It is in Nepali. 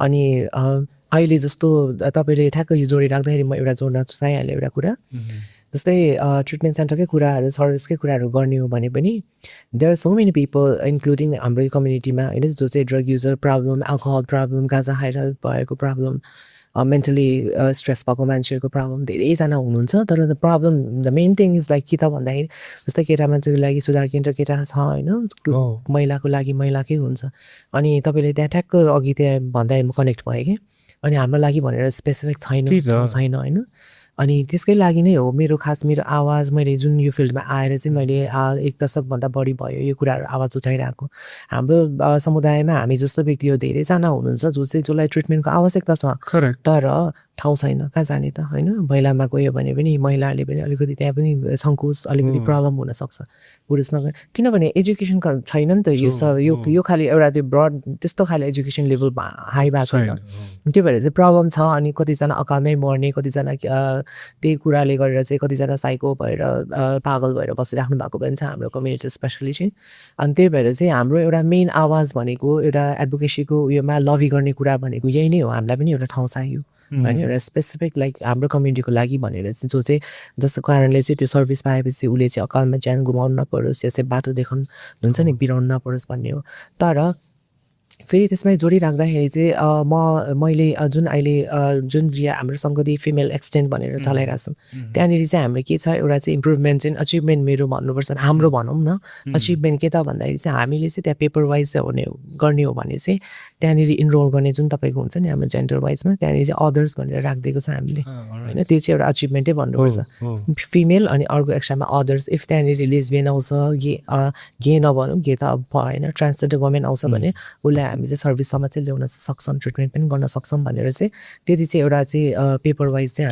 अनि अहिले जस्तो तपाईँले ठ्याक्क यो जोडिराख्दाखेरि म एउटा जोड्न चाहिहालेँ एउटा कुरा जस्तै ट्रिटमेन्ट सेन्टरकै कुराहरू सर्भिसकै कुराहरू गर्ने हो भने पनि there are so many people including हाम्रो यो कम्युनिटीमा होइन जो चाहिँ drug user problem alcohol problem गाँजा खाएर भएको प्रब्लम मेन्टली स्ट्रेस भएको मान्छेहरूको प्रब्लम धेरैजना हुनुहुन्छ तर the problem the main thing is like के त भन्दाखेरि जस्तै केटा मान्छेको लागि सुधार केन्द्र केटा छ होइन महिलाको लागि महिलाकै हुन्छ अनि तपाईँले त्यहाँ ठ्याक्क अघि त्यहाँ भन्दाखेरि म कनेक्ट भएँ कि अनि हाम्रो लागि भनेर स्पेसिफिक छैन होइन अनि त्यसकै लागि नै हो मेरो आवाज मैले जुन यो फिल्डमा आएर चाहिँ मैले 1 दशकभन्दा बढी भयो यो कुराहरू आवाज उठाइरहेको हाम्रो समुदायमा हामी जस्तो व्यक्तिहरू धेरैजना हुनुहुन्छ जसलाई ट्रिटमेन्टको आवश्यकता छ तर ठाउँ छैन कहाँ जाने त होइन महिलामा गयो भने पनि महिलाहरूले पनि अलिकति त्यहाँ पनि सङ्कोच अलिकति प्रब्लम हुनसक्छ पुरुष नगएर किनभने एजुकेसन छैन नि त यो खालि एउटा त्यो ब्रड त्यस्तो खाले एजुकेसन लेभल हाई भएको छैन त्यो भएर चाहिँ प्रब्लम छ अनि कतिजना अकालमै मर्ने कतिजना त्यही कुराले गरेर चाहिँ कतिजना साइको भएर पागल भएर बसिराख्नु भएको पनि छ हाम्रो कम्युनिटी स्पेसली चाहिँ अनि त्यही भएर चाहिँ हाम्रो एउटा मेन आवाज भनेको एउटा एडभोकेसीको उयोमा लबी गर्ने कुरा भनेको यही नै हो हामीलाई पनि एउटा ठाउँ चाहियो होइन एउटा स्पेसिफिक लाइक हाम्रो कम्युनिटीको लागि भनेर चाहिँ जो चाहिँ जस्तो कारणले चाहिँ त्यो सर्भिस पाएपछि उसले चाहिँ अकालमा ज्यान गुमाउनु नपरोस् या चाहिँ बाटो देखाउनु हुन्छ नि बिराउनु नपरोस् भन्ने हो तर फेरि त्यसमै जोडिराख्दाखेरि चाहिँ मैले जुन अहिले जुन हाम्रो सङ्गति फिमेल एक्सटेन्ट भनेर चलाइरहेको छौँ त्यहाँनिर चाहिँ हाम्रो के छ एउटा चाहिँ इम्प्रुभमेन्ट चाहिँ अचिभमेन्ट मेरो भन्नुपर्छ हाम्रो भनौँ न अचिभमेन्ट के त भन्दाखेरि चाहिँ हामीले चाहिँ त्यहाँ पेपर वाइज चाहिँ गर्ने हो भने चाहिँ त्यहाँनिर इनरोल गर्ने जुन तपाईँको हुन्छ नि हाम्रो जेन्डर वाइजमा त्यहाँनिर चाहिँ अदर्स भनेर राखिदिएको छ हामीले होइन त्यो चाहिँ एउटा अचिभमेन्टै भन्नुपर्छ फिमेल अनि अर्को एक्स्ट्रामा अदर्स इफ त्यहाँनिर लेस्बियन आउँछ गे नभनौँ गे त अब होइन ट्रान्सजेन्डर वुमेन आउँछ भने उसलाई हामी चाहिँ सर्भिससम्म चाहिँ ल्याउन सक्छौँ ट्रिटमेन्ट पनि गर्न सक्छौँ भनेर चाहिँ त्यति चाहिँ एउटा चाहिँ पेपर वाइज चाहिँ